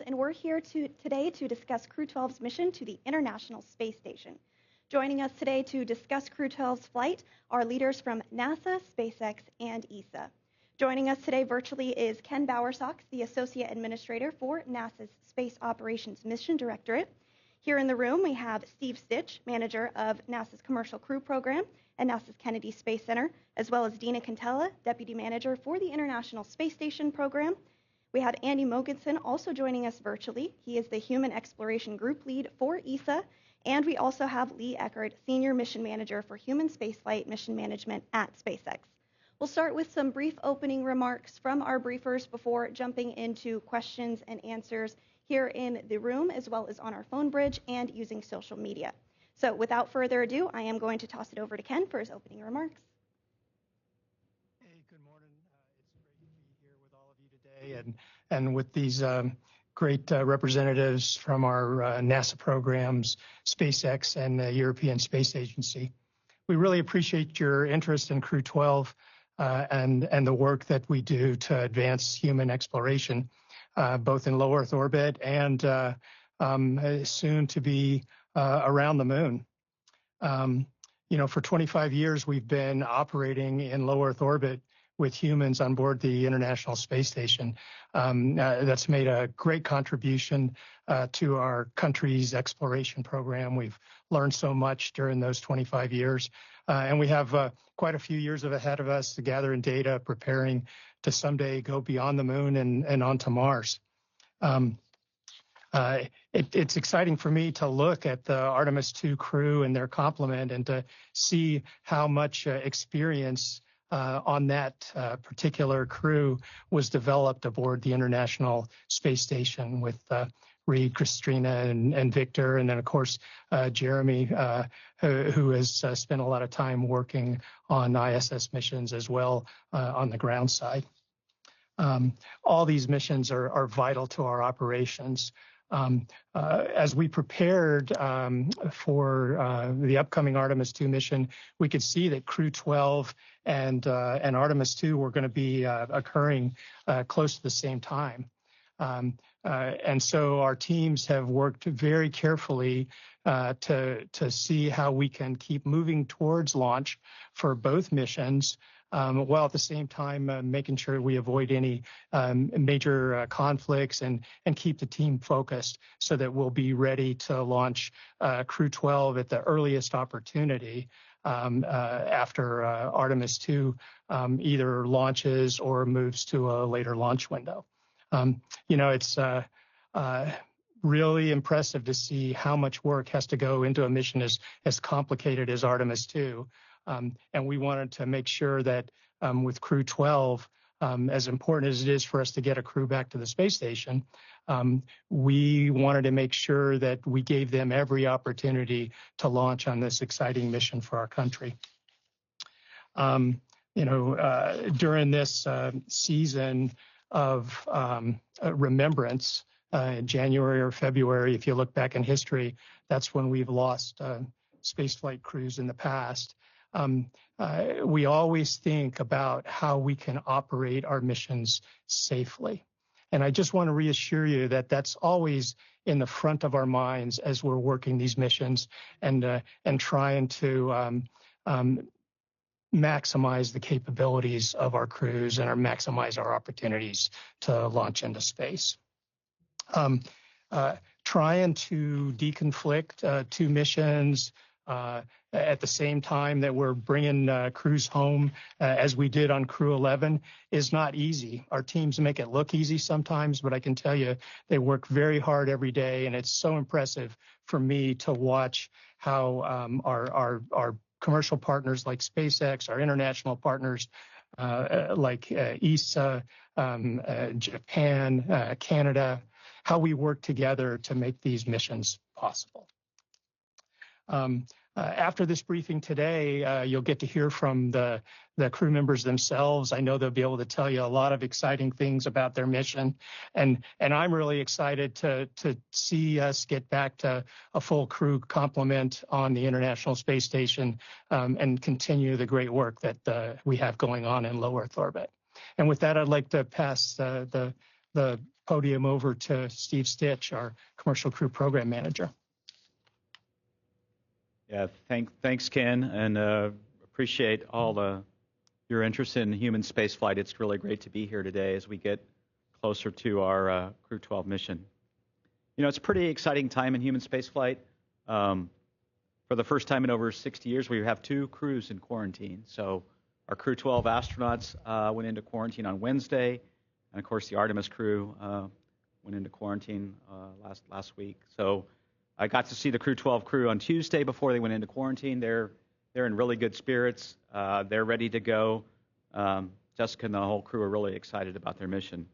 and we're here today to discuss Crew-12's mission to the International Space Station. Joining us today to discuss Crew-12's flight are leaders from NASA, SpaceX, and ESA. Joining us today virtually is Ken Bowersox, the Associate Administrator for NASA's Space Operations Mission Directorate. Here in the room, we have Steve Stitch, Manager of NASA's Commercial Crew Program at NASA's Kennedy Space Center, as well as Dina Cantella, Deputy Manager for the International Space Station Program. We have Andy Mogensen also joining us virtually. He is the Human Exploration Group Lead for ESA. And we also have Lee Eckert, Senior Mission Manager for Human Spaceflight Mission Management at SpaceX. We'll start with some brief opening remarks from our briefers before jumping into questions and answers here in the room, as well as on our phone bridge and using social media. So without further ado, I am going to toss it over to Ken for his opening remarks. Hey, good morning. It's great to be here with all of you today and with these great representatives from our NASA programs, SpaceX, and the European Space Agency. We really appreciate your interest in Crew-12 and the work that we do to advance human exploration, both in low Earth orbit and soon to be around the moon. For 25 years, we've been operating in low Earth orbit with humans on board the International Space Station. That's made a great contribution to our country's exploration program. We've learned so much during those 25 years, and we have quite a few years ahead of us to gather in data, preparing to someday go beyond the moon and onto Mars. It's exciting for me to look at the Artemis II crew and their complement and to see how much experience on that particular crew was developed aboard the International Space Station with Reed, Christina, and Victor, and then, of course, Jeremy, who has spent a lot of time working on ISS missions as well on the ground side. All these missions are vital to our operations. As we prepared for the upcoming Artemis II mission, we could see that Crew-12 and Artemis II were going to be occurring close to the same time. And so our teams have worked very carefully to see how we can keep moving towards launch for both missions, while at the same time making sure we avoid any major conflicts and keep the team focused so that we'll be ready to launch Crew-12 at the earliest opportunity after Artemis II either launches or moves to a later launch window. It's really impressive to see how much work has to go into a mission as complicated as Artemis II. And we wanted to make sure that with Crew-12, as important as it is for us to get a crew back to the space station, we wanted to make sure that we gave them every opportunity to launch on this exciting mission for our country. During this season of remembrance, January or February, if you look back in history, that's when we've lost spaceflight crews in the past. We always think about how we can operate our missions safely. And I just want to reassure you that that's always in the front of our minds as we're working these missions and trying to maximize the capabilities of our crews and maximize our opportunities to launch into space. Trying to deconflict two missions at the same time that we're bringing crews home, as we did on Crew-11, is not easy. Our teams make it look easy sometimes, but I can tell you they work very hard every day, and it's so impressive for me to watch how our commercial partners like SpaceX, our international partners like ESA, Japan, Canada, how we work together to make these missions possible. After this briefing today, you'll get to hear from the crew members themselves. I know they'll be able to tell you a lot of exciting things about their mission, and I'm really excited to see us get back to a full crew complement on the International Space Station and continue the great work that we have going on in low Earth orbit. And with that, I'd like to pass the podium over to Steve Stitch, our Commercial Crew Program Manager. Yeah, thanks, Ken, and appreciate all your interest in human spaceflight. It's really great to be here today as we get closer to our Crew-12 mission. You know, it's a pretty exciting time in human spaceflight. For the first time in over 60 years, we have 2 crews in quarantine. So our Crew-12 astronauts went into quarantine on Wednesday, and of course the Artemis crew went into quarantine last week. So I got to see the Crew-12 crew on Tuesday before they went into quarantine. They're in really good spirits. They're ready to go. Jessica and the whole crew are really excited about their mission.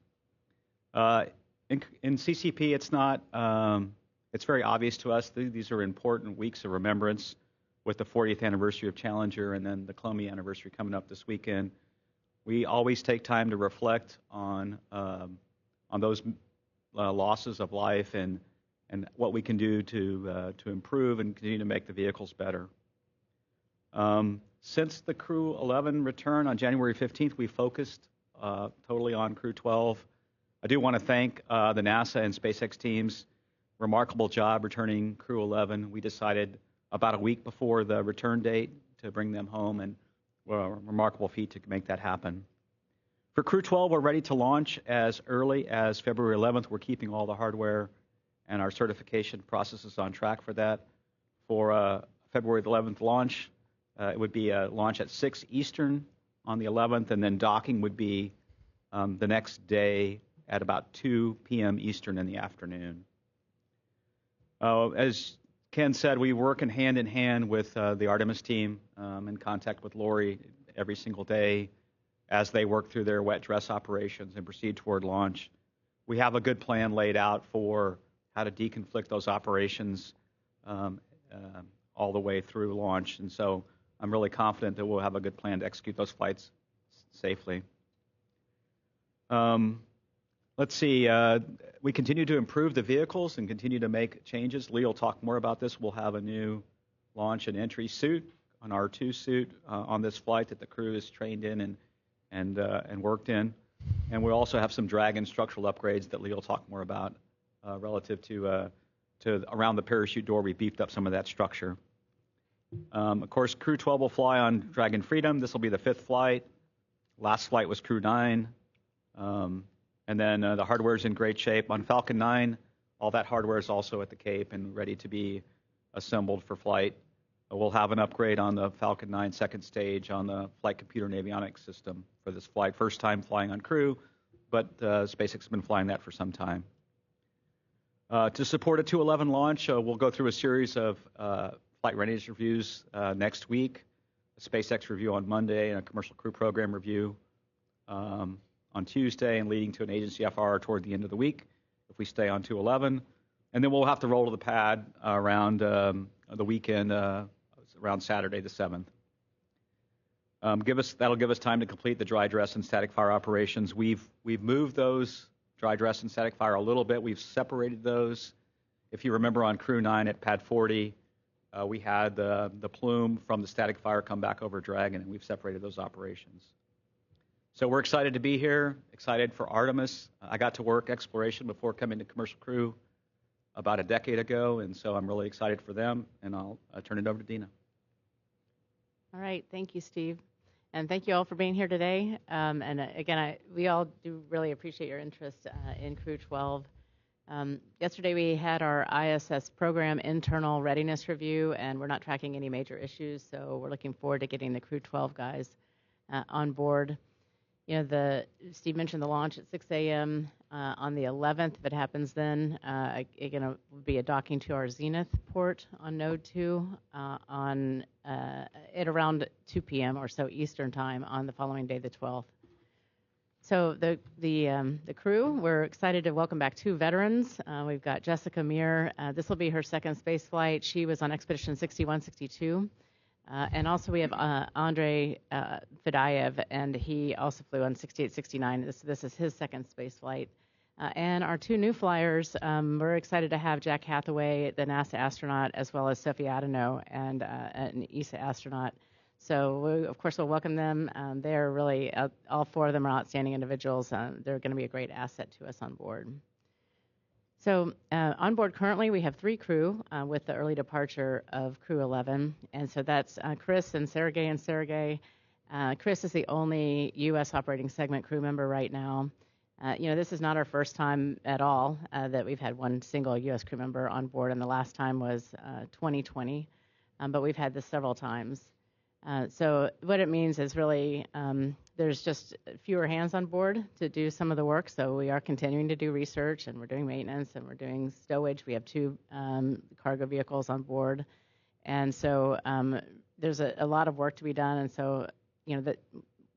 In CCP, it's not. It's very obvious to us. These are important weeks of remembrance, with the 40th anniversary of Challenger and then the Columbia anniversary coming up this weekend. We always take time to reflect on those losses of life and what we can do to improve and continue to make the vehicles better. Since the Crew-11 return on January 15th, we focused totally on Crew-12. I do want to thank the NASA and SpaceX teams. Remarkable job returning Crew-11. We decided about a week before the return date to bring them home, and a remarkable feat to make that happen. For Crew-12, we're ready to launch as early as February 11th. We're keeping all the hardware and our certification processes on track for that. For February 11th launch, it would be a launch at 6 Eastern on the 11th, and then docking would be the next day at about 2 p.m. Eastern in the afternoon. As Ken said, we work hand in hand with the Artemis team, in contact with Lori every single day as they work through their wet dress operations and proceed toward launch. We have a good plan laid out for how to deconflict those operations all the way through launch, and so I'm really confident that we'll have a good plan to execute those flights safely. Let's see. We continue to improve the vehicles and continue to make changes. Lee will talk more about this. We'll have a new launch and entry suit, an R2 suit, on this flight that the crew is trained in and worked in. And we'll also have some Dragon structural upgrades that Lee will talk more about relative to around the parachute door. We beefed up some of that structure. Of course, Crew-12 will fly on Dragon Freedom. This will be the 5th flight. Last flight was Crew-9. And then the hardware is in great shape. On Falcon 9, all that hardware is also at the Cape and ready to be assembled for flight. We'll have an upgrade on the Falcon 9 second stage on the flight computer and avionics system for this flight. First time flying on Crew, but SpaceX has been flying that for some time. To support a 211 launch, we'll go through a series of flight readiness reviews next week, a SpaceX review on Monday, and a commercial crew program review on Tuesday, and leading to an agency FR toward the end of the week if we stay on 211. And then we'll have to roll to the pad around the weekend, around Saturday the 7th. That'll give us time to complete the dry dress and static fire operations. We've moved those dry dress and static fire a little bit. We've separated those. If you remember on Crew-9 at pad 40, we had the plume from the static fire come back over Dragon, and we've separated those operations. So we're excited to be here, excited for Artemis. I got to work exploration before coming to commercial crew about a decade ago, and so I'm really excited for them, and I'll turn it over to Dina. All right. Thank you, Steve. And thank you all for being here today. Again, we all do really appreciate your interest in Crew-12. Yesterday we had our ISS program internal readiness review, and we're not tracking any major issues, so we're looking forward to getting the Crew-12 guys on board. You know, Steve mentioned the launch at 6 a.m. On the 11th. If it happens then, it will be a docking to our Zenith port on Node 2 at around 2 p.m. or so Eastern time on the following day, the 12th. So the crew, we're excited to welcome back 2 veterans. We've got Jessica Meir. This will be her second space flight. She was on Expedition 6162. And also we have Andrei Fedayev, and he also flew on 6869. This is his second space flight. And our 2 new flyers, we're excited to have Jack Hathaway, the NASA astronaut, as well as Sophie Adano, and an ESA astronaut. So we, of course, we'll welcome them. They're really, all 4 of them are outstanding individuals. They're going to be a great asset to us on board. So on board currently, we have 3 crew with the early departure of Crew-11. And so that's Chris and Sergey. Chris is the only U.S. operating segment crew member right now. This is not our first time at all that we've had one single U.S. crew member on board, and the last time was 2020, but we've had this several times. So what it means is really there's just fewer hands on board to do some of the work, so we are continuing to do research, and we're doing maintenance, and we're doing stowage. We have 2 cargo vehicles on board, and so there's a lot of work to be done, and so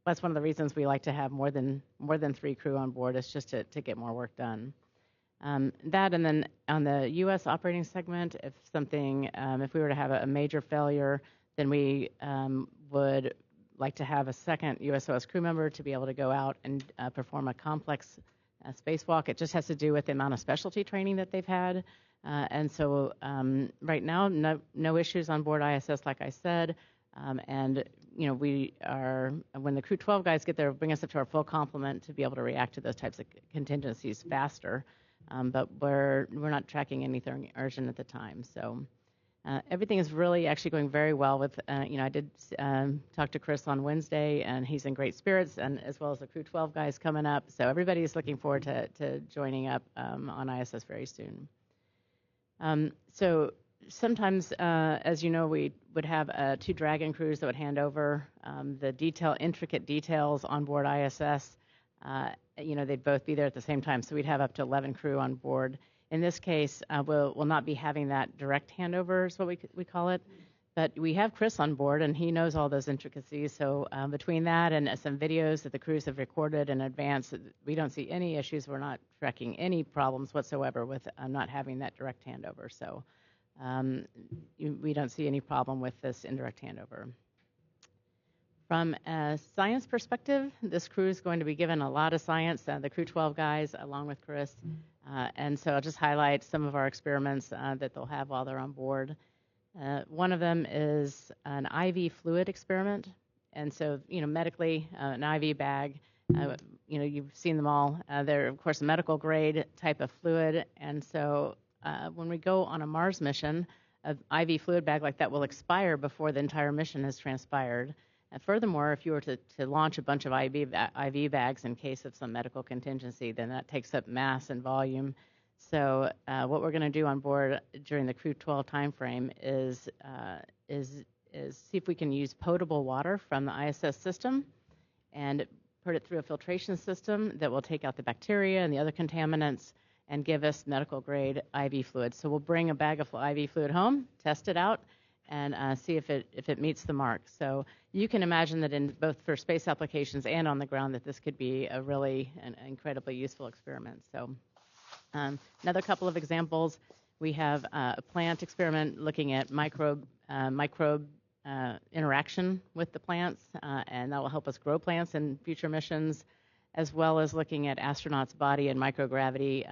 that's one of the reasons we like to have more than 3 crew on board, is just to get more work done. That, and then on the U.S. operating segment, if we were to have a major failure, then we would like to have a second USOS crew member to be able to go out and perform a complex spacewalk. It just has to do with the amount of specialty training that they've had. And so right now, no issues on board ISS, like I said. And we are, when the Crew-12 guys get there, bring us up to our full complement to be able to react to those types of contingencies faster. But we're not tracking anything urgent at the time. So everything is really actually going very well with, I did talk to Chris on Wednesday, and he's in great spirits, and as well as the Crew-12 guys coming up. So everybody is looking forward to joining up on ISS very soon. So sometimes, as you know, we would have 2 Dragon crews that would hand over the intricate details on board ISS. They'd both be there at the same time, so we'd have up to 11 crew on board. In this case, we'll not be having that direct handover, is what we call it. But we have Chris on board, and he knows all those intricacies. So between that and some videos that the crews have recorded in advance, we don't see any issues. We're not tracking any problems whatsoever with not having that direct handover. So we don't see any problem with this indirect handover. From a science perspective, this crew is going to be given a lot of science, the Crew-12 guys, along with Chris. And so I'll just highlight some of our experiments that they'll have while they're on board. One of them is an IV fluid experiment. And so, medically, an IV bag, you've seen them all. They're, of course, a medical grade type of fluid. And so when we go on a Mars mission, an IV fluid bag like that will expire before the entire mission has transpired. And furthermore, if you were to launch a bunch of IV bags in case of some medical contingency, then that takes up mass and volume. So what we're going to do on board during the Crew-12 timeframe is see if we can use potable water from the ISS system and put it through a filtration system that will take out the bacteria and the other contaminants and give us medical grade IV fluid. So we'll bring a bag of IV fluid home, test it out, and see if it meets the mark. So you can imagine that in both for space applications and on the ground that this could be a really an incredibly useful experiment. So another couple of examples, we have a plant experiment looking at microbe interaction with the plants, and that will help us grow plants in future missions, as well as looking at astronauts' body and microgravity,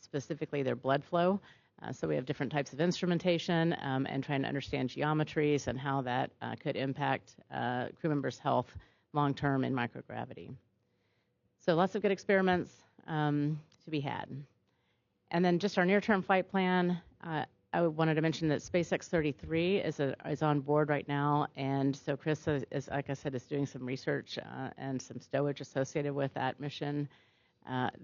specifically their blood flow. So we have different types of instrumentation and trying to understand geometries and how that could impact crew members' health long-term in microgravity. So lots of good experiments to be had. And then just our near-term flight plan, I wanted to mention that SpaceX 33 is on board right now. And so Chris, is like I said, is doing some research and some stowage associated with that mission.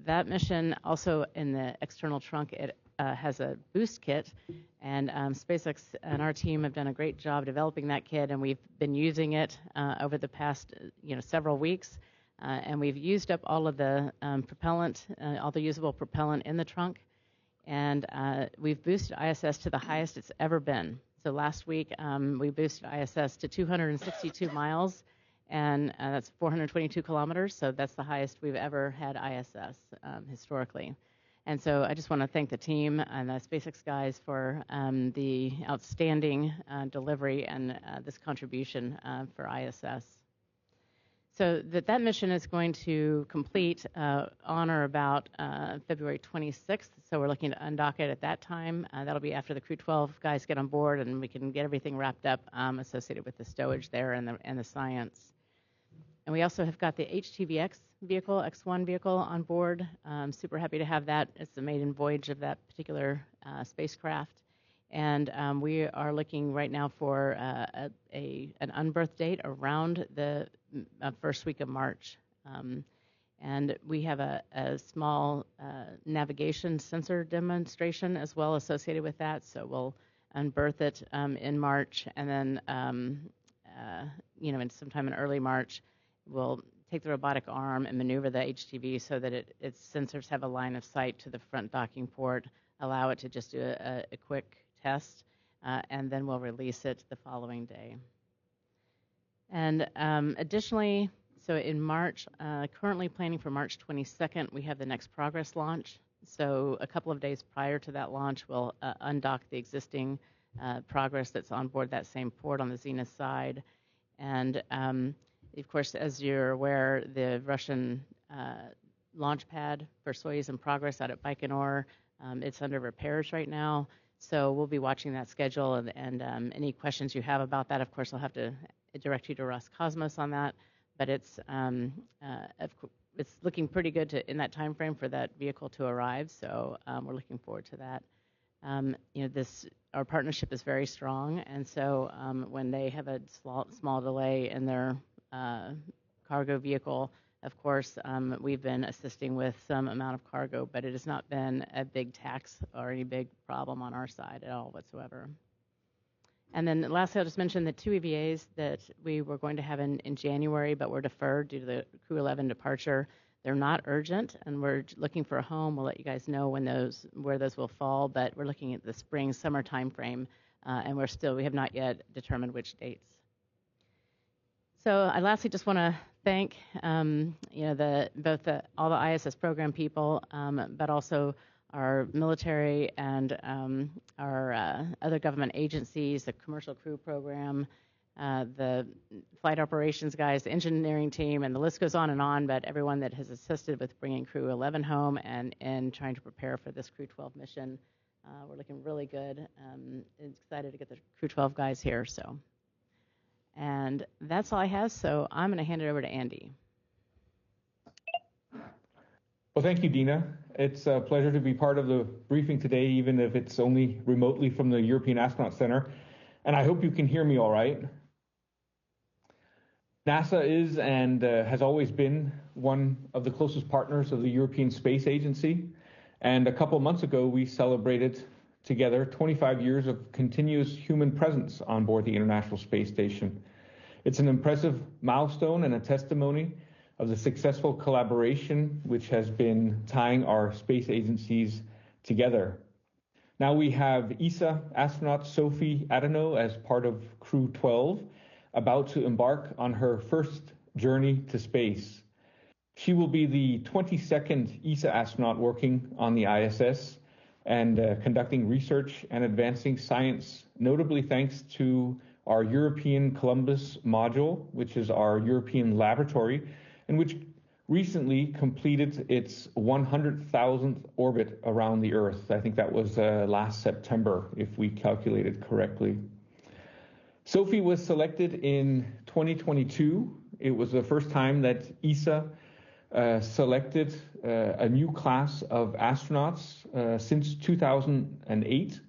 That mission also in the external trunk, it has a boost kit, and SpaceX and our team have done a great job developing that kit, and we've been using it over the past several weeks, and we've used up all of the propellant, all the usable propellant in the trunk, and we've boosted ISS to the highest it's ever been. So last week we boosted ISS to 262 miles, and that's 422 kilometers, so that's the highest we've ever had ISS historically. And so I just want to thank the team and the SpaceX guys for the outstanding delivery and this contribution for ISS. So that mission is going to complete on or about February 26th. So we're looking to undock it at that time. That'll be after the Crew-12 guys get on board, and we can get everything wrapped up associated with the stowage there and the science. And we also have got the HTVX vehicle, X1 vehicle on board. Super happy to have that. It's the maiden voyage of that particular spacecraft. And we are looking right now for an unbirth date around the first week of March. And we have a small navigation sensor demonstration as well associated with that. So we'll unbirth it in March, and then, in sometime in early March, we'll take the robotic arm and maneuver the HTV so that its sensors have a line of sight to the front docking port, allow it to just do a quick test, and then we'll release it the following day. And additionally, so in March, currently planning for March 22nd, we have the next Progress launch. So a couple of days prior to that launch, we'll undock the existing Progress that's on board that same port on the Zenith side. And of course, as you're aware, the Russian launch pad for Soyuz and Progress out at Baikonur, it's under repairs right now. So we'll be watching that schedule, and any questions you have about that, of course, I'll have to direct you to Roscosmos on that. But it's looking pretty good in that time frame for that vehicle to arrive. So we're looking forward to that. Our partnership is very strong, and so when they have a small delay in their cargo vehicle, of course, we've been assisting with some amount of cargo, but it has not been a big tax or any big problem on our side at all whatsoever. And then lastly, I'll just mention the 2 EVAs that we were going to have in January, but were deferred due to the Crew-11 departure. They're not urgent, and we're looking for a home. We'll let you guys know where those will fall, but we're looking at the spring, summer time frame, and we have not yet determined which dates. So I lastly just want to thank all the ISS program people, but also our military and our other government agencies, the commercial crew program, the flight operations guys, the engineering team, and the list goes on, but everyone that has assisted with bringing Crew-11 home and trying to prepare for this Crew-12 mission. We're looking really good. Excited to get the Crew-12 guys here. And that's all I have, so I'm going to hand it over to Andy. Well, thank you, Dina. It's a pleasure to be part of the briefing today, even if it's only remotely from the European Astronaut Center. And I hope you can hear me all right. NASA is and has always been one of the closest partners of the European Space Agency. And a couple months ago, we celebrated together 25 years of continuous human presence on board the International Space Station. It's an impressive milestone and a testimony of the successful collaboration which has been tying our space agencies together. Now we have ESA astronaut Sophie Adano as part of Crew-12, about to embark on her first journey to space. She will be the 22nd ESA astronaut working on the ISS and conducting research and advancing science, notably thanks to our European Columbus module, which is our European laboratory, and which recently completed its 100,000th orbit around the Earth. I think that was last September, if we calculated correctly. Sophie was selected in 2022. It was the first time that ESA selected a new class of astronauts since 2008.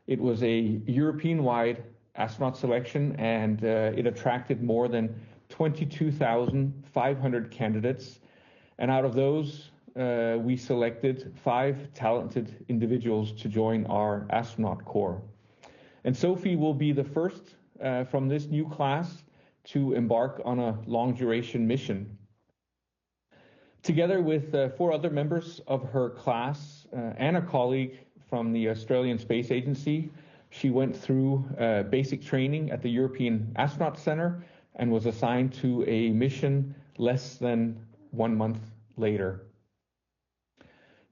It was a European-wide astronaut selection, and it attracted more than 22,500 candidates. And out of those, we selected 5 talented individuals to join our astronaut corps. And Sophie will be the first from this new class to embark on a long-duration mission. Together with 4 other members of her class and a colleague from the Australian Space Agency, she went through basic training at the European Astronaut Center and was assigned to a mission less than 1 month later.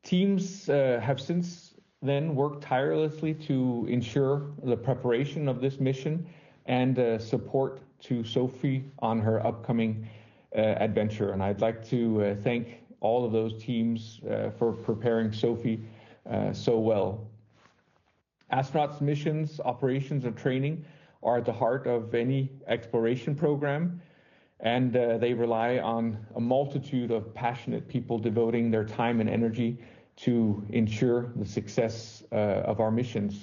Teams have since then worked tirelessly to ensure the preparation of this mission and support to Sophie on her upcoming adventure. And I'd like to thank all of those teams for preparing Sophie so well. Astronauts' missions, operations, and training are at the heart of any exploration program, and they rely on a multitude of passionate people devoting their time and energy to ensure the success of our missions.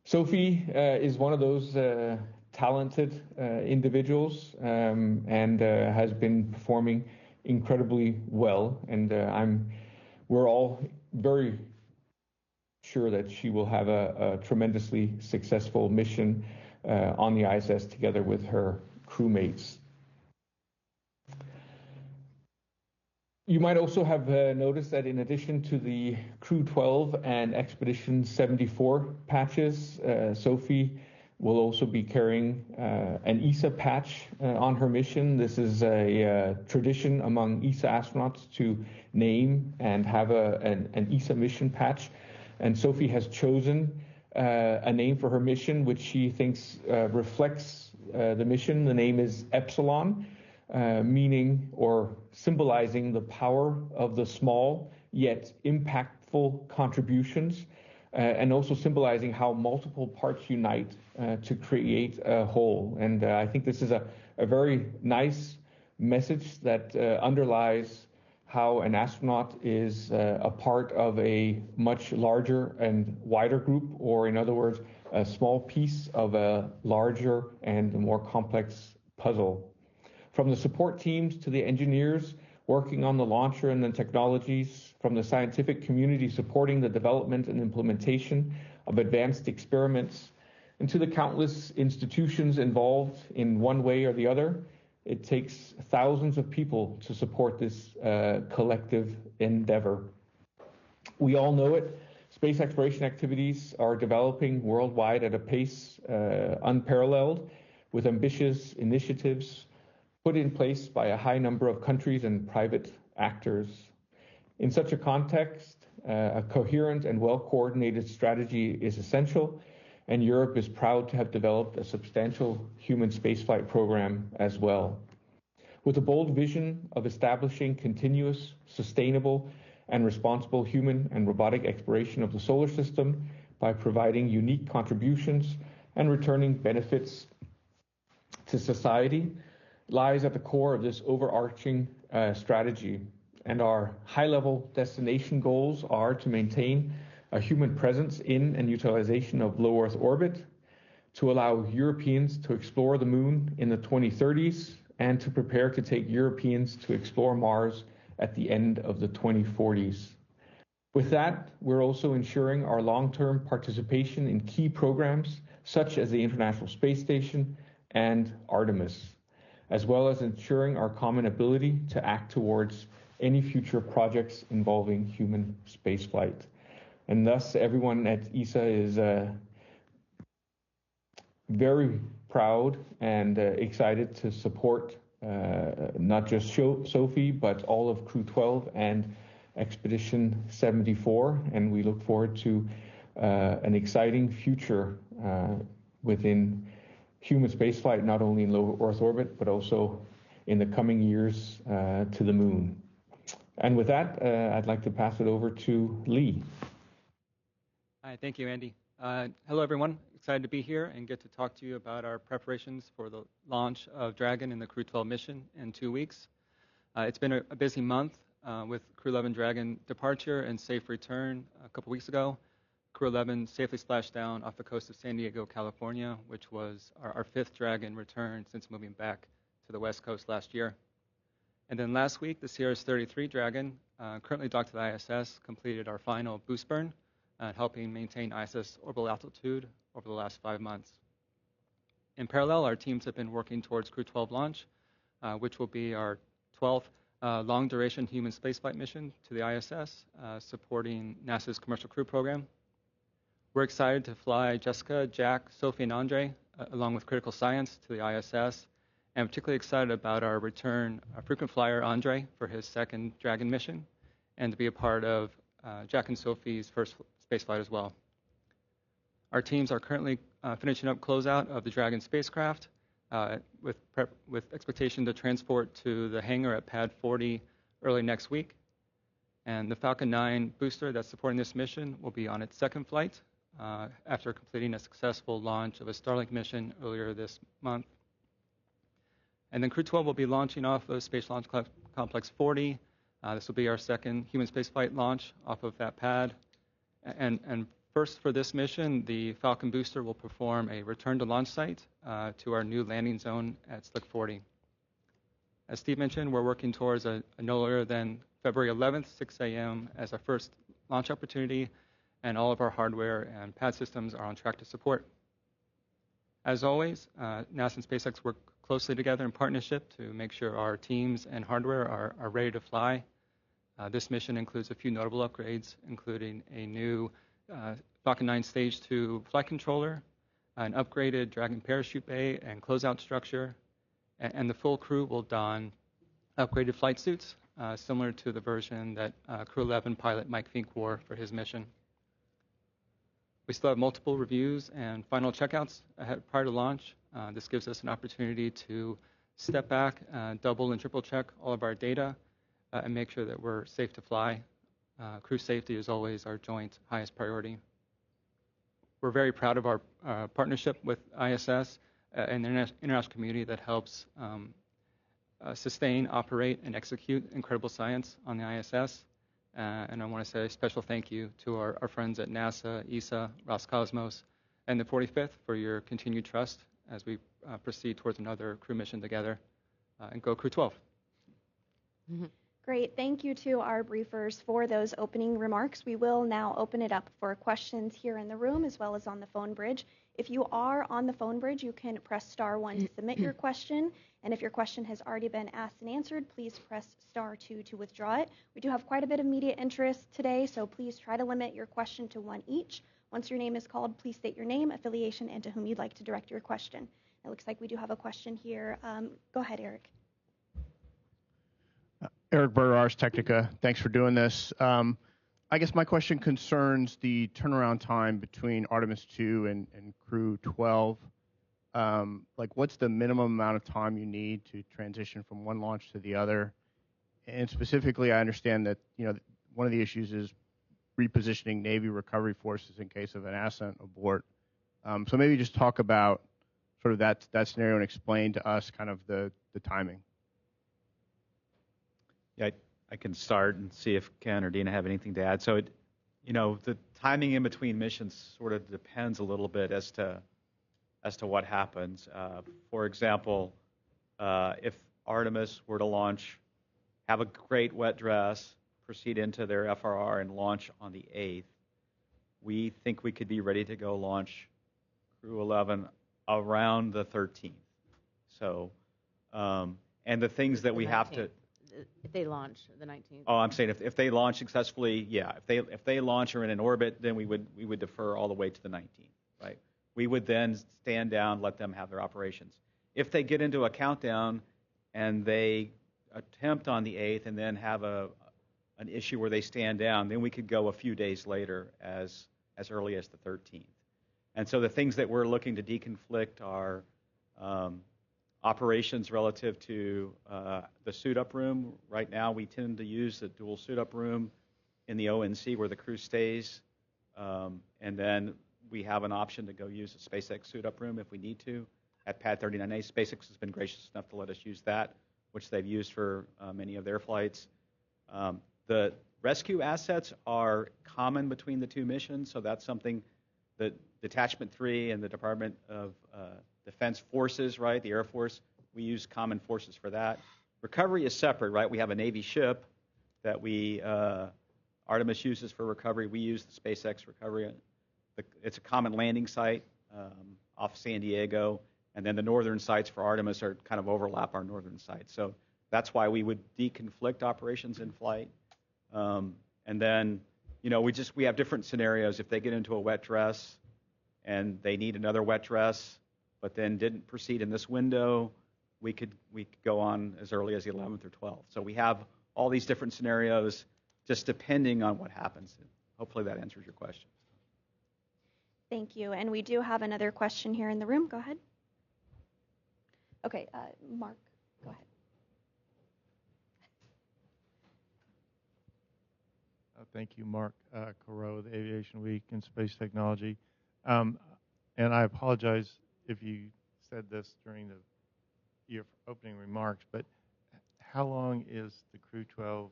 Sophie is one of those talented individuals and has been performing incredibly well, and we're all very sure that she will have a tremendously successful mission on the ISS together with her crewmates. You might also have noticed that in addition to the Crew-12 and Expedition 74 patches, Sophie will also be carrying an ESA patch on her mission. This is a tradition among ESA astronauts to name and have an ESA mission patch. And Sophie has chosen a name for her mission, which she thinks reflects the mission. The name is Epsilon, meaning or symbolizing the power of the small yet impactful contributions, and also symbolizing how multiple parts unite to create a whole. And I think this is a very nice message that underlies how an astronaut is a part of a much larger and wider group, or in other words, a small piece of a larger and more complex puzzle. From the support teams to the engineers working on the launcher and the technologies, from the scientific community supporting the development and implementation of advanced experiments, and to the countless institutions involved in one way or the other, it takes thousands of people to support this collective endeavor. We all know it. Space exploration activities are developing worldwide at a pace unparalleled, with ambitious initiatives put in place by a high number of countries and private actors. In such a context, a coherent and well-coordinated strategy is essential, and Europe is proud to have developed a substantial human spaceflight program as well. With a bold vision of establishing continuous, sustainable, and responsible human and robotic exploration of the solar system by providing unique contributions and returning benefits to society, lies at the core of this overarching strategy. And our high-level destination goals are to maintain a human presence in and utilization of low Earth orbit, to allow Europeans to explore the moon in the 2030s, and to prepare to take Europeans to explore Mars at the end of the 2040s. With that, we're also ensuring our long-term participation in key programs such as the International Space Station and Artemis, as well as ensuring our common ability to act towards any future projects involving human spaceflight. And thus, everyone at ESA is very proud and excited to support not just Sophie, but all of Crew-12 and Expedition 74. And we look forward to an exciting future within human spaceflight, not only in low Earth orbit, but also in the coming years to the moon. And with that, I'd like to pass it over to Lee. Hi, thank you, Andy. Hello, everyone. Excited to be here and get to talk to you about our preparations for the launch of Dragon and the Crew-12 mission in 2 weeks. It's been a busy month with Crew-11 Dragon departure and safe return a couple weeks ago. Crew-11 safely splashed down off the coast of San Diego, California, which was our fifth Dragon return since moving back to the West Coast last year. And then last week, the Sirius-33 Dragon, currently docked to the ISS, completed our final boost burn, helping maintain ISS orbital altitude over the last 5 months. In parallel, our teams have been working towards Crew-12 launch, which will be our 12th long-duration human spaceflight mission to the ISS, supporting NASA's Commercial Crew program. We're excited to fly Jessica, Jack, Sophie, and Andre, along with Critical Science, to the ISS, and I'm particularly excited about our return frequent flyer Andre for his second Dragon mission, and to be a part of Jack and Sophie's first spaceflight as well. Our teams are currently finishing up closeout of the Dragon spacecraft, with expectation to transport to the hangar at Pad 40 early next week. And the Falcon 9 booster that's supporting this mission will be on its second flight after completing a successful launch of a Starlink mission earlier this month. And then Crew-12 will be launching off of Space Launch Complex 40. This will be our second human spaceflight launch off of that pad. And first for this mission, the Falcon booster will perform a return to launch site to our new landing zone at Slick 40. As Steve mentioned, we're working towards a no later than February 11th, 6 a.m. as our first launch opportunity, and all of our hardware and pad systems are on track to support. As always, NASA and SpaceX work closely together in partnership to make sure our teams and hardware are ready to fly. This mission includes a few notable upgrades, including a new Falcon 9 Stage 2 flight controller, an upgraded Dragon parachute bay and closeout structure, and the full crew will don upgraded flight suits, similar to the version that Crew-11 pilot Mike Fink wore for his mission. We still have multiple reviews and final checkouts prior to launch. This gives us an opportunity to step back, double and triple check all of our data, and make sure that we're safe to fly. Crew safety is always our joint highest priority. We're very proud of our partnership with ISS and the international community that helps sustain, operate, and execute incredible science on the ISS. And I want to say a special thank you to our friends at NASA, ESA, Roscosmos, and the 45th for your continued trust as we proceed towards another crew mission together. And go Crew-12. Mm-hmm. Great. Thank you to our briefers for those opening remarks. We will now open it up for questions here in the room as well as on the phone bridge. If you are on the phone bridge, you can press *1 to submit your question. And if your question has already been asked and answered, please press *2 to withdraw it. We do have quite a bit of media interest today, so please try to limit your question to one each. Once your name is called, please state your name, affiliation, and to whom you'd like to direct your question. It looks like we do have a question here. Go ahead, Eric. Eric Berger, Ars Technica. Thanks for doing this. I guess my question concerns the turnaround time between Artemis 2 and Crew-12. Like, what's the minimum amount of time you need to transition from one launch to the other? And specifically, I understand that, one of the issues is repositioning Navy recovery forces in case of an ascent abort. So maybe just talk about sort of that scenario and explain to us kind of the timing. Yeah, I can start and see if Ken or Dina have anything to add. So, the timing in between missions sort of depends a little bit as to what happens. For example, if Artemis were to launch, have a great wet dress, proceed into their FRR and launch on the 8th, we think we could be ready to go launch Crew-11 around the 13th. So, and the things that we have to... If they launch the 19th. Oh, I'm saying if they launch successfully, yeah. If they launch or in an orbit, then we would defer all the way to the 19th, right? We would then stand down, let them have their operations. If they get into a countdown and they attempt on the 8th and then have an issue where they stand down, then we could go a few days later as early as the 13th. And so the things that we're looking to deconflict are operations relative to the suit-up room. Right now, we tend to use the dual suit-up room in the ONC where the crew stays, and then we have an option to go use the SpaceX suit-up room if we need to at Pad 39A. SpaceX has been gracious enough to let us use that, which they've used for many of their flights. The rescue assets are common between the two missions, so that's something that Detachment 3 and the Department of Defense Forces, right, the Air Force, we use common forces for that. Recovery is separate, right? We have a Navy ship that Artemis uses for recovery. We use the SpaceX recovery. It's a common landing site off San Diego, and then the northern sites for Artemis are kind of overlap our northern sites. So that's why we would deconflict operations in flight. And then, we have different scenarios. If they get into a wet dress and they need another wet dress, but then didn't proceed in this window, we could go on as early as the 11th or 12th. So we have all these different scenarios just depending on what happens. Hopefully that answers your question. Thank you. And we do have another question here in the room. Go ahead. Okay, Mark, go ahead. Thank you, Mark Carreau with Aviation Week and Space Technology. And I apologize if you said this during your opening remarks, but how long is the Crew-12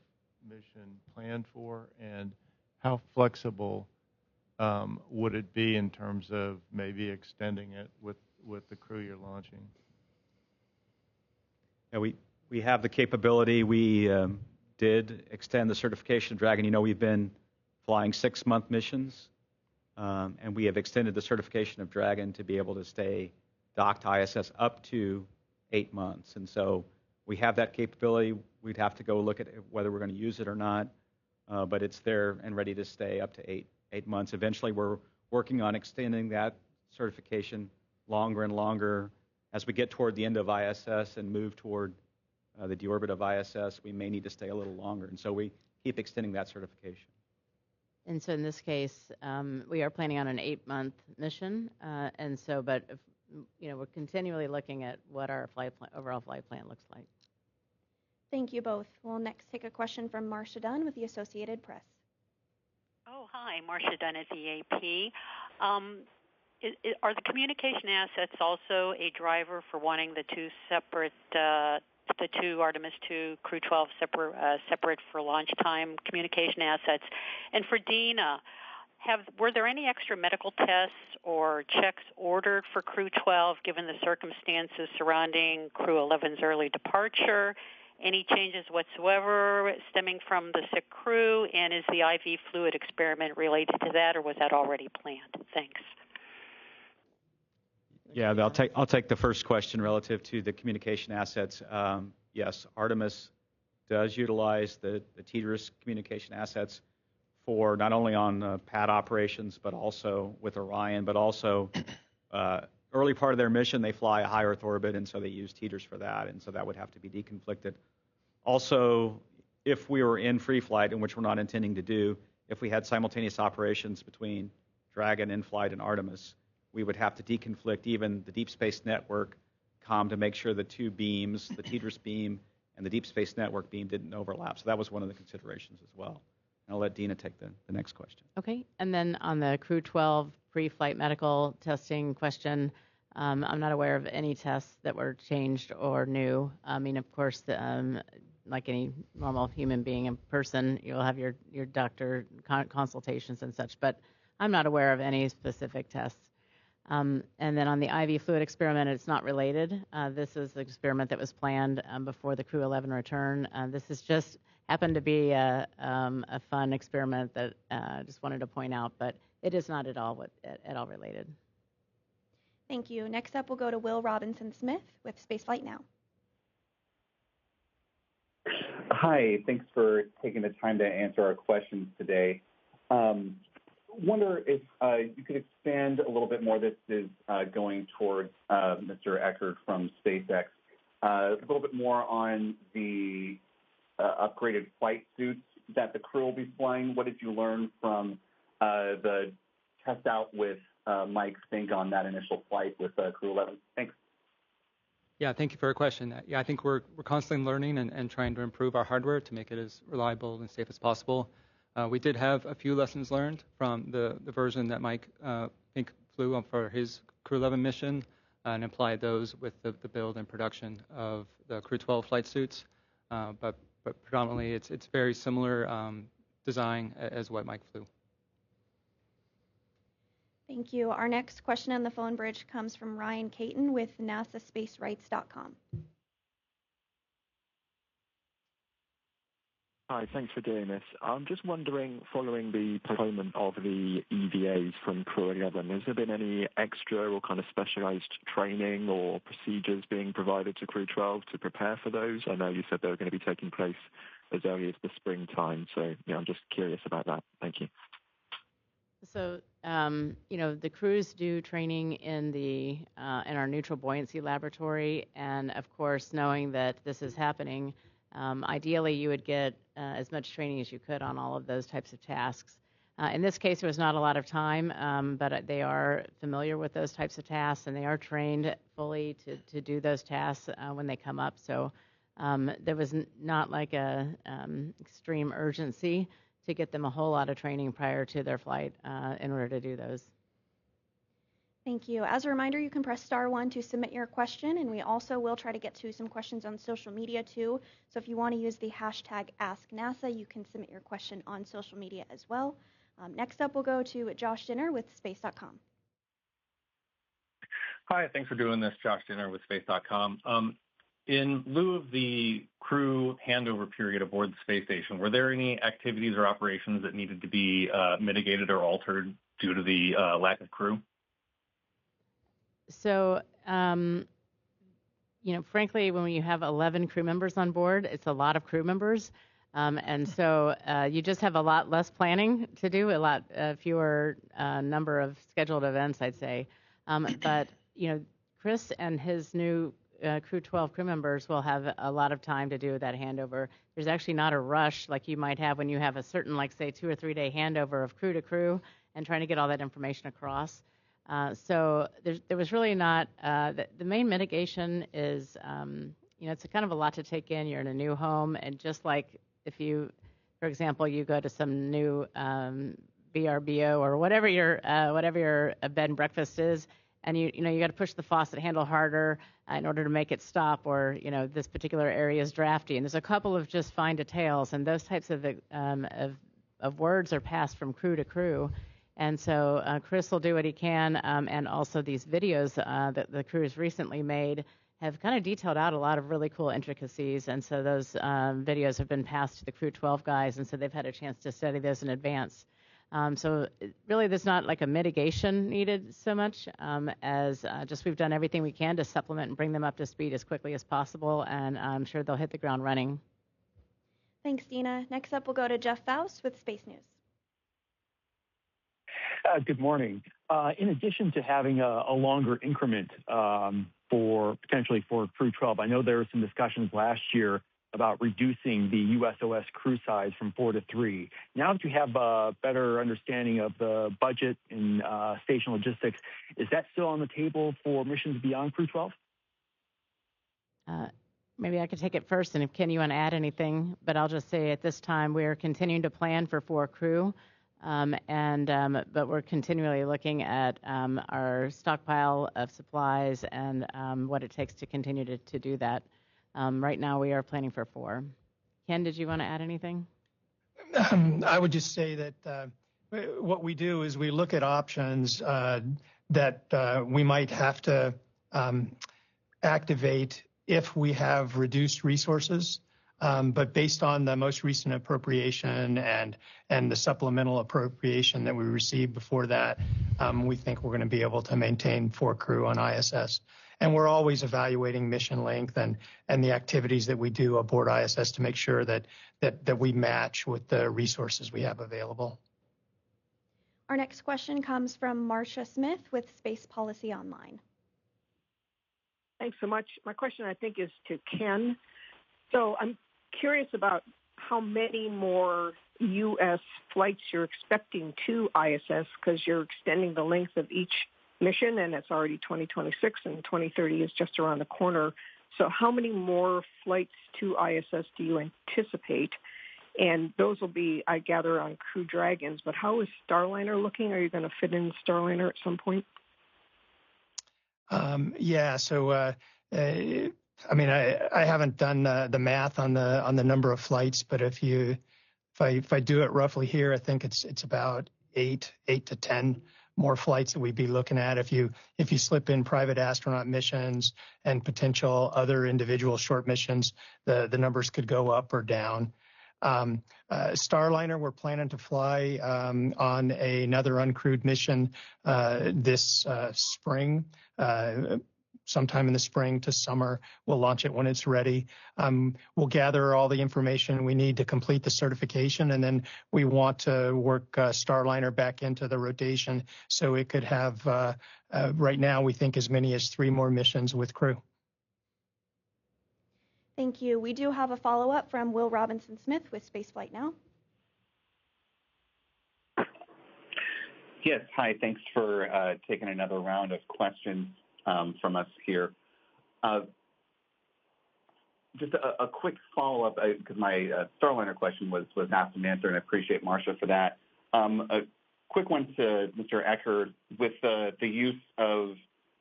mission planned for, and how flexible would it be in terms of maybe extending it with the crew you're launching? Yeah, we have the capability. We did extend the certification of Dragon. You know, we've been flying 6-month missions, and we have extended the certification of Dragon to be able to stay docked to ISS up to 8 months. And so we have that capability. We'd have to go look at whether we're going to use it or not, but it's there and ready to stay up to eight months. Eventually, we're working on extending that certification longer and longer. As we get toward the end of ISS and move toward the deorbit of ISS, we may need to stay a little longer. And so we keep extending that certification. And so in this case, we are planning on an 8-month mission. But we're continually looking at what our overall flight plan looks like. Thank you both. We'll next take a question from Marcia Dunn with the Associated Press. Oh, hi, Marcia Dunn at the EAP. Are the communication assets also a driver for wanting the two Artemis II Crew-12 separate for launch time communication assets? And for Dina, were there any extra medical tests or checks ordered for Crew-12 given the circumstances surrounding Crew-11's early departure? Any changes whatsoever stemming from the sick crew? And is the IV fluid experiment related to that, or was that already planned? Thanks. Yeah, I'll take the first question relative to the communication assets. Yes, Artemis does utilize the TDRS communication assets for not only on pad operations, but also with Orion, but also early part of their mission, they fly a high Earth orbit, and so they use TDRS for that, and so that would have to be deconflicted. Also, if we were in free flight, in which we're not intending to do, if we had simultaneous operations between Dragon in flight and Artemis, we would have to deconflict even the Deep Space Network comm to make sure the two beams, the TDRS beam and the Deep Space Network beam, didn't overlap. So that was one of the considerations as well. And I'll let Dina take the next question. Okay. And then on the Crew-12 pre-flight medical testing question, I'm not aware of any tests that were changed or new. I mean, of course, like any normal human being in person, you'll have your doctor consultations and such, but I'm not aware of any specific tests. And then on the IV fluid experiment, it's not related. This is the experiment that was planned before the Crew-11 return. This is just happened to be a fun experiment that I just wanted to point out, but it is not at all related. Thank you. Next up, we'll go to Will Robinson-Smith with Spaceflight Now. Hi, thanks for taking the time to answer our questions today. Wonder if you could expand a little bit more. This is going towards Mr. Eckert from SpaceX. A little bit more on the upgraded flight suits that the crew will be flying. What did you learn from the test out with Mike Fink on that initial flight with Crew-11? Thanks. Yeah, thank you for your question. Yeah, I think we're constantly learning and trying to improve our hardware to make it as reliable and safe as possible. We did have a few lessons learned from the version that Mike Fink flew for his Crew-11 mission and applied those with the build and production of the Crew-12 flight suits. But predominantly, it's very similar design as what Mike flew. Thank you. Our next question on the phone bridge comes from Ryan Caton with NASASpacerights.com. Hi, thanks for doing this. I'm just wondering, following the postponement of the EVAs from Crew-11, has there been any extra or kind of specialized training or procedures being provided to Crew-12 to prepare for those? I know you said they were going to be taking place as early as the springtime, so yeah, I'm just curious about that. Thank you. So, the crews do training in our neutral buoyancy laboratory, and of course, knowing that this is happening, ideally you would get as much training as you could on all of those types of tasks. In this case, there was not a lot of time, but they are familiar with those types of tasks, and they are trained fully to do those tasks when they come up. So there was not like a extreme urgency to get them a whole lot of training prior to their flight in order to do those. Thank you. As a reminder, you can press *1 to submit your question, and we also will try to get to some questions on social media too. So if you want to use the hashtag AskNASA, you can submit your question on social media as well. Next up, we'll go to Josh Dinner with Space.com. Hi, thanks for doing this. Josh Dinner with Space.com. In lieu of the crew handover period aboard the space station, were there any activities or operations that needed to be mitigated or altered due to the lack of crew? So, frankly, when you have 11 crew members on board, it's a lot of crew members. And so you just have a lot less planning to do, a lot fewer number of scheduled events, I'd say. But, Chris and his new Crew-12 crew members will have a lot of time to do that handover. There's actually not a rush like you might have when you have a certain, like, say, 2 or 3 day handover of crew to crew and trying to get all that information across. So there was really not, the main mitigation is, it's a kind of a lot to take in. You're in a new home, and just like if you, for example, you go to some new VRBO or whatever your bed and breakfast is, and you got to push the faucet handle harder in order to make it stop, or this particular area is drafty, and there's a couple of just fine details, and those types of words are passed from crew to crew. And so Chris will do what he can, and also these videos that the crew has recently made have kind of detailed out a lot of really cool intricacies, and so those videos have been passed to the Crew-12 guys, and so they've had a chance to study those in advance. So really there's not like a mitigation needed so much as just we've done everything we can to supplement and bring them up to speed as quickly as possible, and I'm sure they'll hit the ground running. Thanks, Dina. Next up, we'll go to Jeff Faust with Space News. Good morning. In addition to having a longer increment potentially for Crew-12, I know there were some discussions last year about reducing the USOS crew size from 4 to 3. Now that you have a better understanding of the budget and station logistics, is that still on the table for missions beyond Crew-12? Maybe I could take it first, and if Ken, you want to add anything, but I'll just say at this time we're continuing to plan for 4 crew. But we're continually looking at our stockpile of supplies and what it takes to continue to do that. Right now, we are planning for 4. Ken, did you want to add anything? I would just say that what we do is we look at options that we might have to activate if we have reduced resources. But based on the most recent appropriation and the supplemental appropriation that we received before that, we think we're going to be able to maintain 4 crew on ISS. And we're always evaluating mission length and the activities that we do aboard ISS to make sure that we match with the resources we have available. Our next question comes from Marcia Smith with Space Policy Online. Thanks so much. My question, I think, is to Ken. So I'm curious about how many more U.S. flights you're expecting to ISS, because you're extending the length of each mission, and it's already 2026, and 2030 is just around the corner. So how many more flights to ISS do you anticipate? And those will be, I gather, on Crew Dragons. But how is Starliner looking? Are you going to fit in Starliner at some point? I haven't done the math on the number of flights, but if I do it roughly here, I think it's about 8 to 10 more flights that we'd be looking at. If you slip in private astronaut missions and potential other individual short missions, the numbers could go up or down. Starliner, we're planning to fly on another uncrewed mission this spring. Sometime in the spring to summer. We'll launch it when it's ready. We'll gather all the information we need to complete the certification, and then we want to work Starliner back into the rotation so it could have, right now, we think as many as 3 more missions with crew. Thank you. We do have a follow-up from Will Robinson-Smith with Spaceflight Now. Yes, hi. Thanks for taking another round of questions from us here. Just a quick follow-up, because my Starliner question was asked and answered, and I appreciate Marcia for that. A quick one to Mr. Eckert. With the use of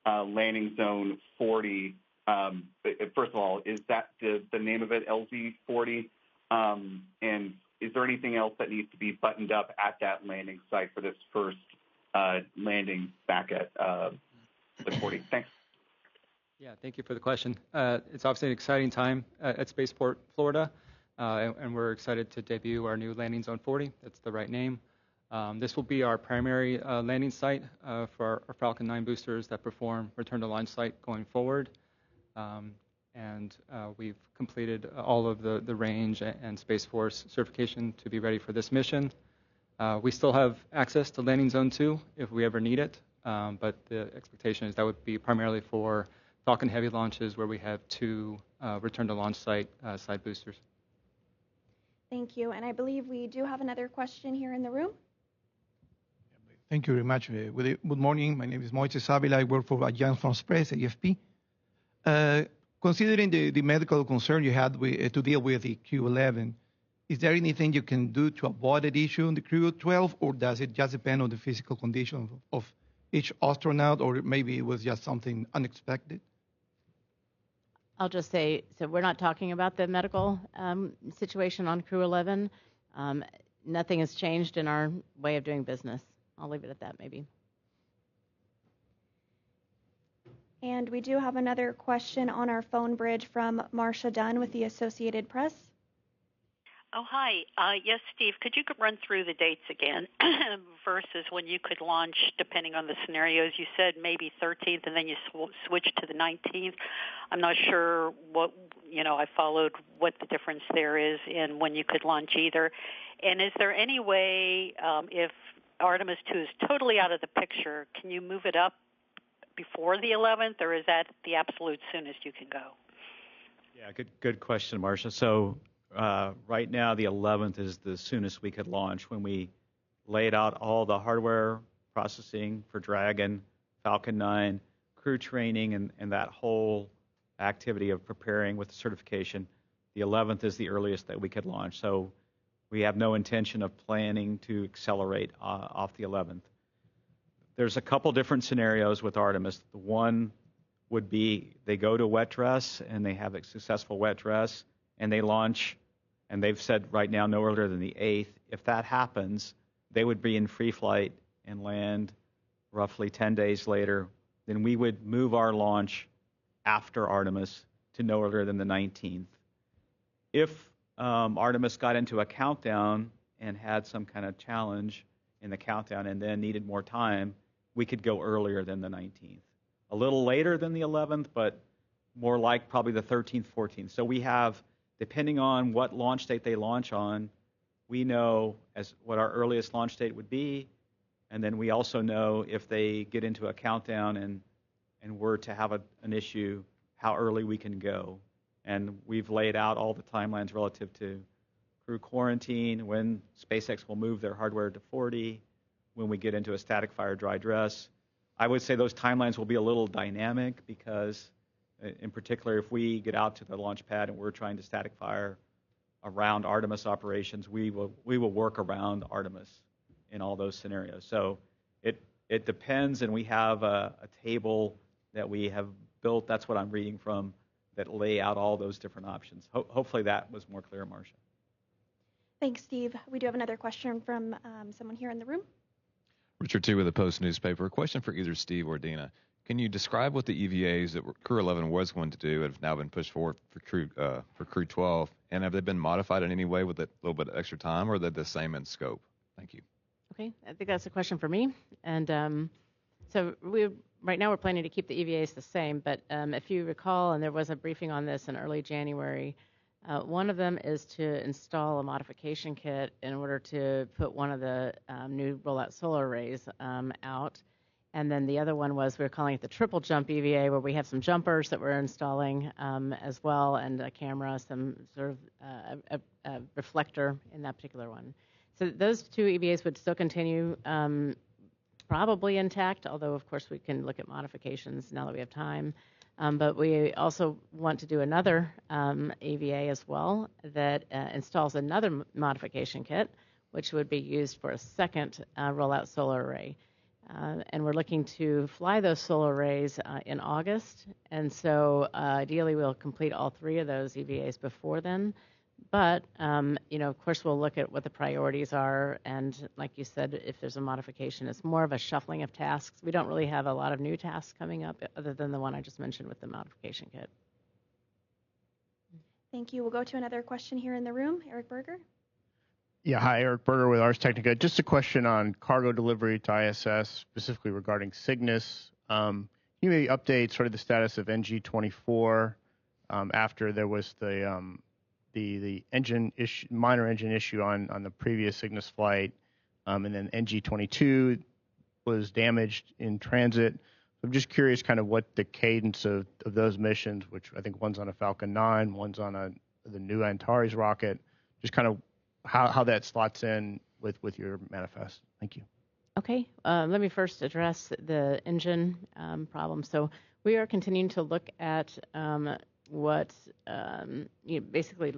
landing zone 40, first of all, is that the name of it, LZ40? And is there anything else that needs to be buttoned up at that landing site for this first landing back at the 40? Thanks. Yeah, thank you for the question. It's obviously an exciting time at Spaceport, Florida, and we're excited to debut our new landing zone 40. That's the right name. This will be our primary landing site for our Falcon 9 boosters that perform return to launch site going forward. And we've completed all of the range and Space Force certification to be ready for this mission. We still have access to landing zone 2 if we ever need it, but the expectation is that would be primarily for Falcon Heavy launches where we have 2 return to launch site side boosters. Thank you. And I believe we do have another question here in the room. Thank you very much. Good morning. My name is Moises Avila. I work for Agence France Presse, AFP. Considering the medical concern you had to deal with the Crew-11, is there anything you can do to avoid that issue in the Crew-12, or does it just depend on the physical condition of each astronaut, or maybe it was just something unexpected? I'll just say, so we're not talking about the medical situation on Crew-11. Nothing has changed in our way of doing business. I'll leave it at that, maybe. And we do have another question on our phone bridge from Marcia Dunn with the Associated Press. Oh, hi. Yes, Steve, could you run through the dates again versus when you could launch, depending on the scenarios? You said maybe 13th, and then you switched to the 19th. I'm not sure I followed what the difference there is in when you could launch either. And is there any way, if Artemis 2 is totally out of the picture, can you move it up before the 11th, or is that the absolute soonest you can go? Yeah, good question, Marcia. So right now, the 11th is the soonest we could launch. When we laid out all the hardware processing for Dragon, Falcon 9, crew training, and that whole activity of preparing with the certification, the 11th is the earliest that we could launch. So we have no intention of planning to accelerate off the 11th. There's a couple different scenarios with Artemis. The one would be they go to wet dress and they have a successful wet dress and they launch, and they've said right now no earlier than the 8th. If that happens, they would be in free flight and land roughly 10 days later. Then we would move our launch after Artemis to no earlier than the 19th. If Artemis got into a countdown and had some kind of challenge in the countdown and then needed more time, we could go earlier than the 19th. A little later than the 11th, but more like probably the 13th, 14th. So we have, depending on what launch date they launch on, we know as what our earliest launch date would be, and then we also know if they get into a countdown and were to have an issue, how early we can go. And we've laid out all the timelines relative to crew quarantine, when SpaceX will move their hardware to 40, when we get into a static fire dry dress. I would say those timelines will be a little dynamic because, in particular, if we get out to the launch pad and we're trying to static fire around Artemis operations, we will work around Artemis in all those scenarios. So it depends, and we have a table that we have built, that's what I'm reading from, that lay out all those different options. Hopefully that was more clear, Marcia. Thanks, Steve. We do have another question from someone here in the room. Richard T. with the Post newspaper. A question for either Steve or Dina. Can you describe what the EVAs that Crew-11 was going to do have now been pushed forward for Crew-12, and have they been modified in any way with a little bit of extra time, or are they the same in scope? Thank you. Okay, I think that's a question for me. And so right now we're planning to keep the EVAs the same, but if you recall, and there was a briefing on this in early January, one of them is to install a modification kit in order to put one of the new rollout solar arrays out. And then the other one was, we're calling it the triple jump EVA, where we have some jumpers that we're installing as well, and a camera, some sort of a reflector in that particular one. So those two EVAs would still continue probably intact, although of course we can look at modifications now that we have time. But we also want to do another EVA as well that installs another modification kit, which would be used for a second rollout solar array. And we're looking to fly those solar arrays in August. And so ideally we'll complete all 3 of those EVAs before then. But, of course, we'll look at what the priorities are. And like you said, if there's a modification, it's more of a shuffling of tasks. We don't really have a lot of new tasks coming up other than the one I just mentioned with the modification kit. Thank you. We'll go to another question here in the room. Eric Berger. Yeah, hi, Eric Berger with Ars Technica. Just a question on cargo delivery to ISS, specifically regarding Cygnus. Can you maybe update sort of the status of NG-24 after there was the engine issue, minor engine issue on the previous Cygnus flight, and then NG-22 was damaged in transit. I'm just curious kind of what the cadence of those missions, which I think one's on a Falcon 9, one's on the new Antares rocket, just kind of how that slots in with your manifest. Thank you. Okay, let me first address the engine problem. So we are continuing to look at what basically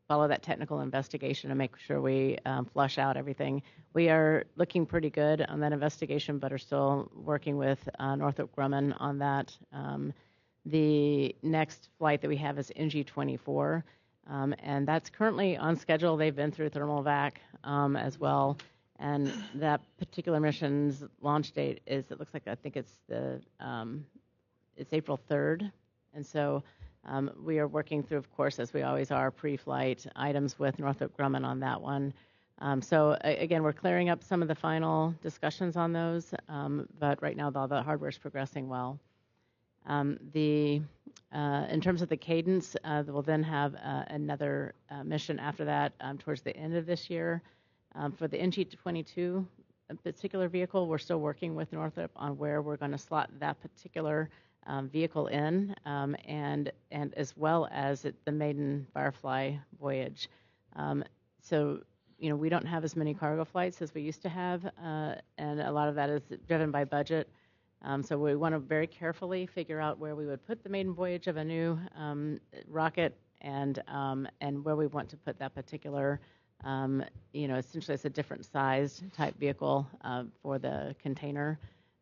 follow that technical investigation and make sure we flush out everything. We are looking pretty good on that investigation, but are still working with Northrop Grumman on that. The next flight that we have is NG-24, and that's currently on schedule. They've been through thermal vac as well, and that particular mission's launch date is, it looks like, I think it's it's April 3rd, and so we are working through, of course, as we always are, pre-flight items with Northrop Grumman on that one. So again, we're clearing up some of the final discussions on those, but right now all the hardware is progressing well. In terms of the cadence, we'll then have another mission after that towards the end of this year. For the NG-22 particular vehicle, we're still working with Northrop on where we're going to slot that particular vehicle in, and as well as the maiden Firefly voyage. So, we don't have as many cargo flights as we used to have, and a lot of that is driven by budget. So we want to very carefully figure out where we would put the maiden voyage of a new rocket, and where we want to put that particular, essentially it's a different sized type vehicle for the container.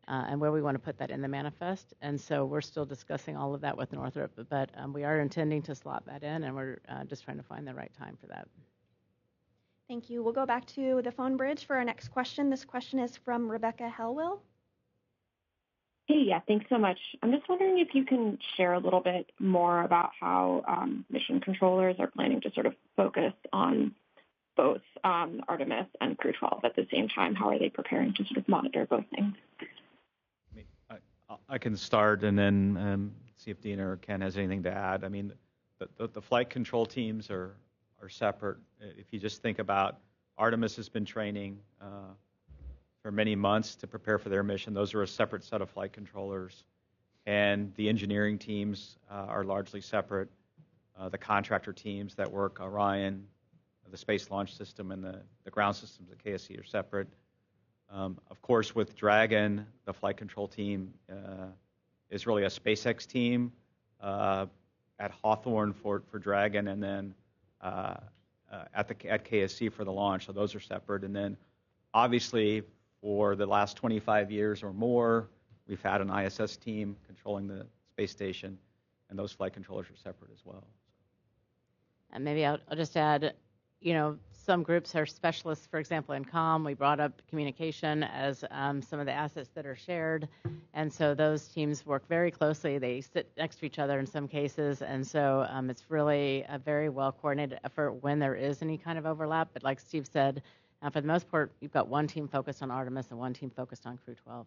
And where we want to put that in the manifest. And so we're still discussing all of that with Northrop, but we are intending to slot that in, and we're just trying to find the right time for that. Thank you. We'll go back to the phone bridge for our next question. This question is from Rebecca Helwell. Hey, yeah, thanks so much. I'm just wondering if you can share a little bit more about how mission controllers are planning to sort of focus on both Artemis and Crew-12 at the same time. How are they preparing to sort of monitor both things? I can start and then see if Dina or Ken has anything to add. I mean, the flight control teams are separate. If you just think about Artemis has been training for many months to prepare for their mission. Those are a separate set of flight controllers. And the engineering teams are largely separate. The contractor teams that work Orion, the Space Launch System, and the ground systems at KSC are separate. Of course, with Dragon, the flight control team is really a SpaceX team at Hawthorne for Dragon, and then at KSC for the launch. So those are separate. And then, obviously, for the last 25 years or more, we've had an ISS team controlling the space station, and those flight controllers are separate as well. And maybe I'll just add, some groups are specialists, for example, in comm. We brought up communication as some of the assets that are shared. And so those teams work very closely. They sit next to each other in some cases. And so it's really a very well-coordinated effort when there is any kind of overlap. But like Steve said, for the most part, you've got one team focused on Artemis and one team focused on Crew-12.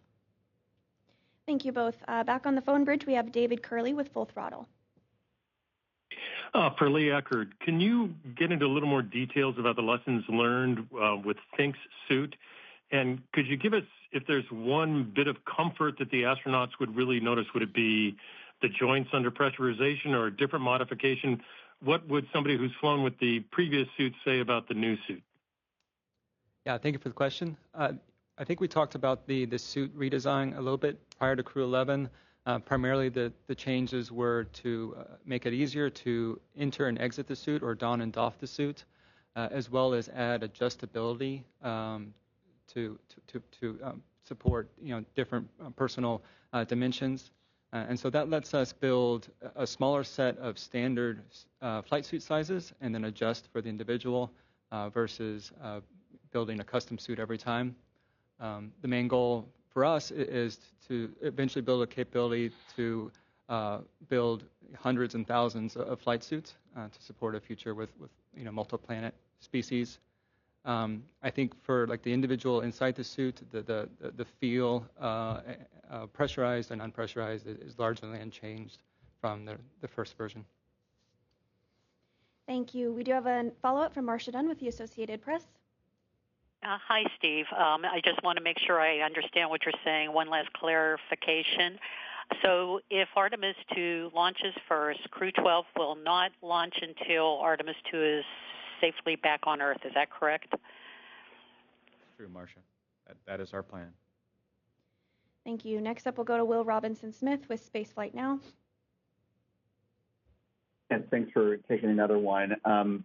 Thank you both. Back on the phone bridge, we have David Curley with Full Throttle. For Lee Eckert, can you get into a little more details about the lessons learned with Fink's suit? And could you give us, if there's one bit of comfort that the astronauts would really notice, would it be the joints under pressurization or a different modification? What would somebody who's flown with the previous suit say about the new suit? Yeah, thank you for the question. I think we talked about the suit redesign a little bit prior to Crew-11. Primarily, the changes were to make it easier to enter and exit the suit or don and doff the suit, as well as add adjustability to support different personal dimensions. And so that lets us build a smaller set of standard flight suit sizes and then adjust for the individual versus building a custom suit every time. The main goal for us is to eventually build a capability to build hundreds and thousands of flight suits to support a future with multi-planet species. I think for like the individual inside the suit, the feel, pressurized and unpressurized, is largely unchanged from the first version. Thank you. We do have a follow-up from Marcia Dunn with the Associated Press. Hi, Steve. I just want to make sure I understand what you're saying. One last clarification. So if Artemis 2 launches first, Crew-12 will not launch until Artemis 2 is safely back on Earth. Is that correct? True, Marcia. That is our plan. Thank you. Next up, we'll go to Will Robinson-Smith with Spaceflight Now. And thanks for taking another one.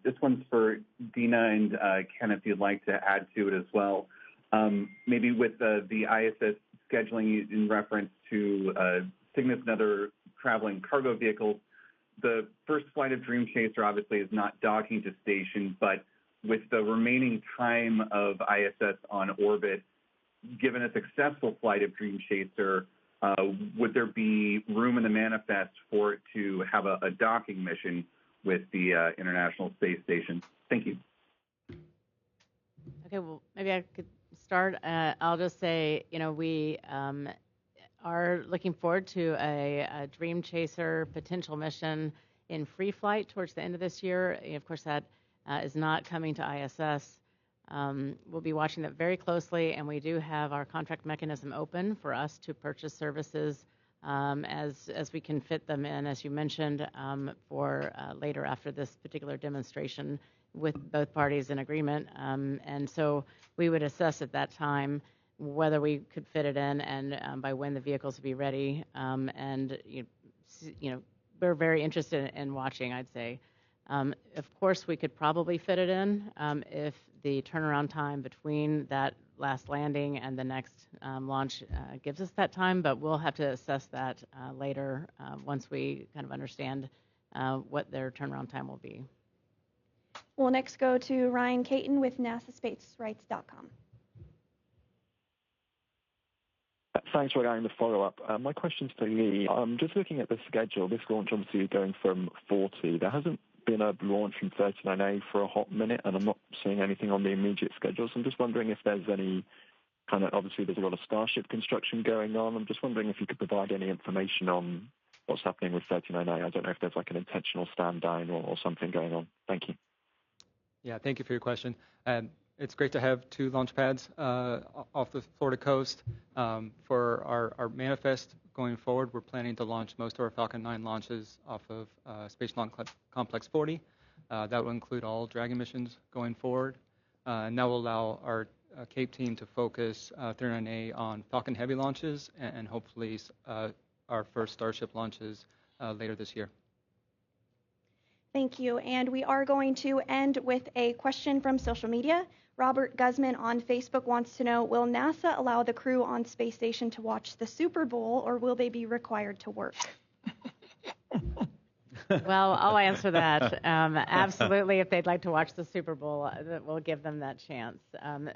This one's for Dina and Ken, if you'd like to add to it as well. Maybe with the ISS scheduling in reference to Cygnus and other traveling cargo vehicles, the first flight of Dream Chaser obviously is not docking to station, but with the remaining time of ISS on orbit, given a successful flight of Dream Chaser, would there be room in the manifest for it to have a docking mission with the International Space Station? Thank you. Okay, well, maybe I could start. I'll just say, we are looking forward to a Dream Chaser potential mission in free flight towards the end of this year. Of course, that is not coming to ISS. We'll be watching that very closely, and we do have our contract mechanism open for us to purchase services as we can fit them in, as you mentioned, for later after this particular demonstration with both parties in agreement. And so we would assess at that time whether we could fit it in and by when the vehicles would be ready. And we're very interested in watching, I'd say. Of course, we could probably fit it in if the turnaround time between that last landing and the next launch gives us that time, but we'll have to assess that later once we kind of understand what their turnaround time will be. We'll next go to Ryan Caton with NASASpacerights.com. Thanks for allowing the follow-up. My question's for Lee. Just looking at the schedule, this launch obviously is going from 40. There hasn't been a launch from 39A for a hot minute, and I'm not seeing anything on the immediate schedule. So I'm just wondering if there's any kind of, obviously there's a lot of Starship construction going on. I'm just wondering if you could provide any information on what's happening with 39A. I don't know if there's like an intentional stand down or something going on. Thank you. Yeah, thank you for your question. It's great to have 2 launch pads off the Florida coast. For our manifest going forward, we're planning to launch most of our Falcon 9 launches off of Space Launch Complex 40. That will include all Dragon missions going forward. And that will allow our CAPE team to focus 39A on Falcon Heavy launches and hopefully our first Starship launches later this year. Thank you. And we are going to end with a question from social media. Robert Guzman on Facebook wants to know, will NASA allow the crew on space station to watch the Super Bowl, or will they be required to work? Well, I'll answer that. Absolutely, if they'd like to watch the Super Bowl, we'll give them that chance.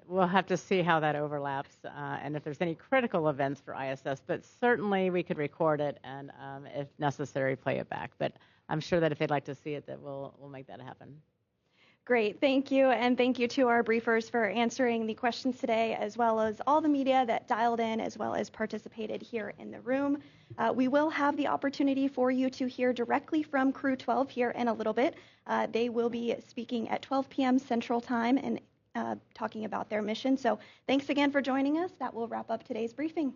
We'll have to see how that overlaps and if there's any critical events for ISS, but certainly we could record it and, if necessary, play it back. But I'm sure that if they'd like to see it, that we'll make that happen. Great, thank you, and thank you to our briefers for answering the questions today, as well as all the media that dialed in, as well as participated here in the room. We will have the opportunity for you to hear directly from Crew-12 here in a little bit. They will be speaking at 12 p.m. Central Time and talking about their mission. So thanks again for joining us. That will wrap up today's briefing.